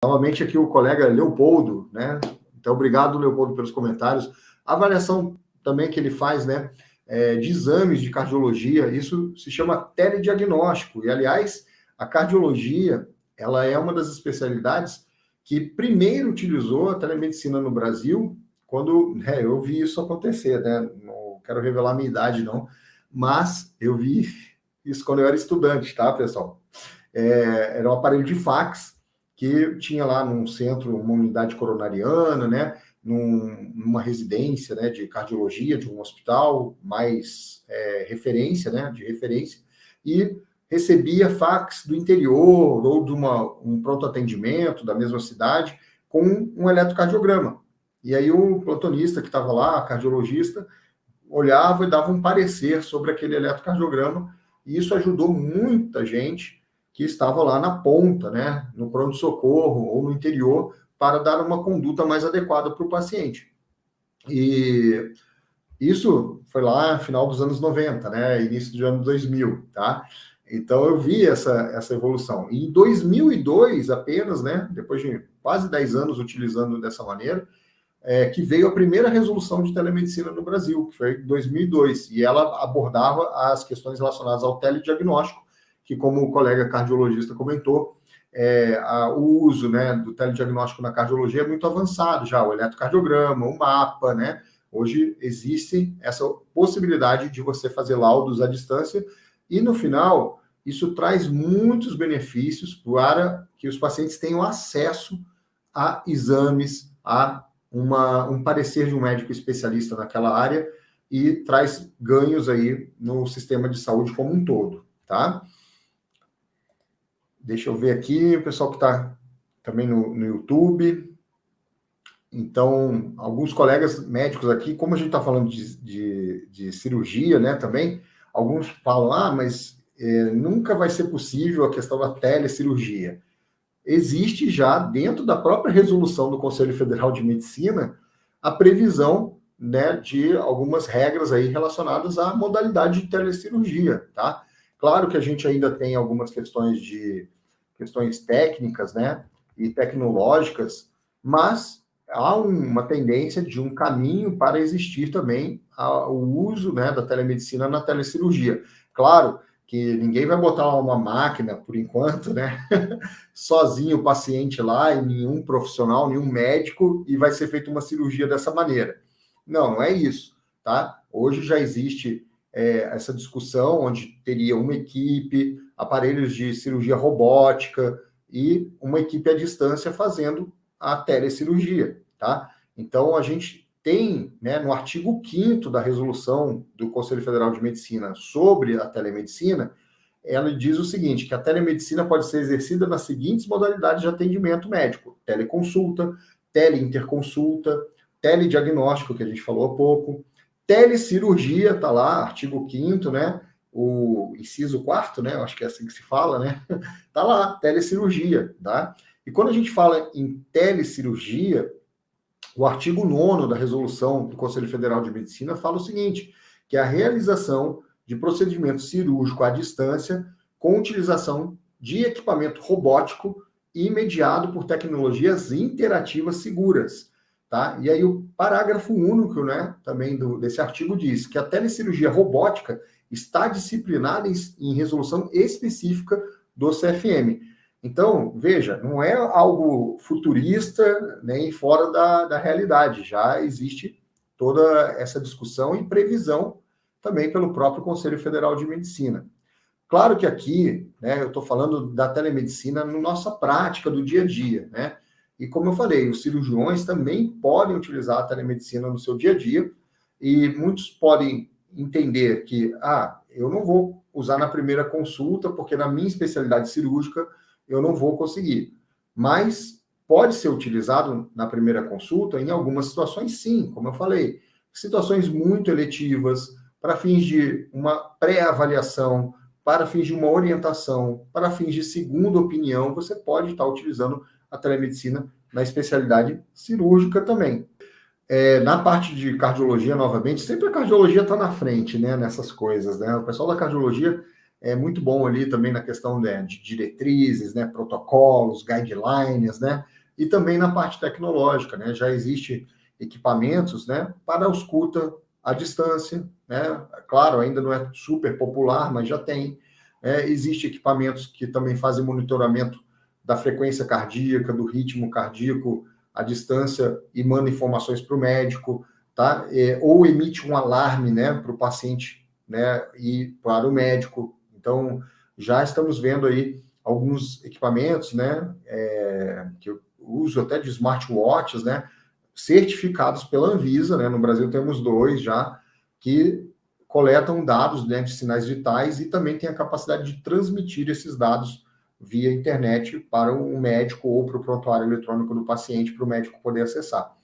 Novamente aqui o colega Leopoldo, né? Então, obrigado, Leopoldo, pelos comentários. A avaliação também que ele faz, né, de exames de cardiologia, isso se chama telediagnóstico. E, aliás, a cardiologia, ela é uma das especialidades que primeiro utilizou a telemedicina no Brasil, quando eu vi isso acontecer, né? Não quero revelar a minha idade, não, mas eu vi isso quando eu era estudante, tá, pessoal? Era um aparelho de fax que tinha lá num centro, uma unidade coronariana, né? Numa residência, né, de cardiologia, de um hospital mais referência, né, de referência, e recebia fax do interior ou de um pronto atendimento da mesma cidade com um eletrocardiograma. E aí o plantonista que estava lá, cardiologista, olhava e dava um parecer sobre aquele eletrocardiograma, e isso ajudou muita gente que estava lá na ponta, né, no pronto-socorro ou no interior, para dar uma conduta mais adequada para o paciente. E isso foi lá no final dos anos 90, né, início do ano 2000, tá? Então eu vi essa evolução. E em 2002 apenas, né, depois de quase 10 anos utilizando dessa maneira, que veio a primeira resolução de telemedicina no Brasil, que foi em 2002, e ela abordava as questões relacionadas ao telediagnóstico, que, como o colega cardiologista comentou, o uso, né, do telediagnóstico na cardiologia é muito avançado já, o eletrocardiograma, o mapa, né? Hoje existe essa possibilidade de você fazer laudos à distância, e no final, isso traz muitos benefícios para que os pacientes tenham acesso a exames, a um parecer de um médico especialista naquela área, e traz ganhos aí no sistema de saúde como um todo, tá? Deixa eu ver aqui, o pessoal que está também no YouTube. Então, alguns colegas médicos aqui, como a gente está falando de cirurgia, né, também, alguns falam, mas nunca vai ser possível a questão da telecirurgia. Existe já, dentro da própria resolução do Conselho Federal de Medicina, a previsão, né, de algumas regras aí relacionadas à modalidade de telecirurgia, tá? Claro que a gente ainda tem algumas questões técnicas, né, e tecnológicas, mas há uma tendência de um caminho para existir também o uso, né, da telemedicina na telecirurgia. Claro que ninguém vai botar lá uma máquina, por enquanto, né, sozinho o paciente lá, e nenhum profissional, nenhum médico, e vai ser feita uma cirurgia dessa maneira. Não é isso, tá? Hoje já existe essa discussão, onde teria uma equipe, aparelhos de cirurgia robótica e uma equipe à distância fazendo a telecirurgia, tá? Então, a gente tem, né, no artigo 5º da resolução do Conselho Federal de Medicina sobre a telemedicina, ela diz o seguinte, que a telemedicina pode ser exercida nas seguintes modalidades de atendimento médico: teleconsulta, teleinterconsulta, telediagnóstico, que a gente falou há pouco, telecirurgia, tá lá, artigo 5º, né, o inciso 4º, né, eu acho que é assim que se fala, né, tá lá, telecirurgia, tá? E quando a gente fala em telecirurgia, o artigo 9º da resolução do Conselho Federal de Medicina fala o seguinte, que é a realização de procedimento cirúrgico à distância com utilização de equipamento robótico e mediado por tecnologias interativas seguras, tá? E aí o parágrafo único, né, também desse artigo diz que a telecirurgia robótica está disciplinada em resolução específica do CFM. Então, veja, não é algo futurista nem fora da realidade. Já existe toda essa discussão e previsão também pelo próprio Conselho Federal de Medicina. Claro que aqui, né, eu estou falando da telemedicina na nossa prática do dia a dia, né? E como eu falei, os cirurgiões também podem utilizar a telemedicina no seu dia a dia, e muitos podem entender que, eu não vou usar na primeira consulta, porque na minha especialidade cirúrgica eu não vou conseguir. Mas pode ser utilizado na primeira consulta em algumas situações, sim, como eu falei. Situações muito eletivas, para fins de uma pré-avaliação, para fins de uma orientação, para fins de segunda opinião, você pode estar utilizando a telemedicina na especialidade cirúrgica também. Na parte de cardiologia, novamente, sempre a cardiologia está na frente, né, nessas coisas, né? O pessoal da cardiologia é muito bom ali também na questão de diretrizes, né, protocolos, guidelines, né, e também na parte tecnológica, né, já existe equipamentos, né, para ausculta à distância, né, claro, ainda não é super popular, mas já tem. Existe equipamentos que também fazem monitoramento da frequência cardíaca, do ritmo cardíaco à distância e manda informações para o médico, tá? Ou emite um alarme, né, para o paciente, né, e para o médico. Então, já estamos vendo aí alguns equipamentos, né, que eu uso até de smartwatches, né, certificados pela Anvisa, né, no Brasil temos 2 já, que coletam dados, né, de sinais vitais e também tem a capacidade de transmitir esses dados via internet para um médico ou para o prontuário eletrônico do paciente, para o médico poder acessar.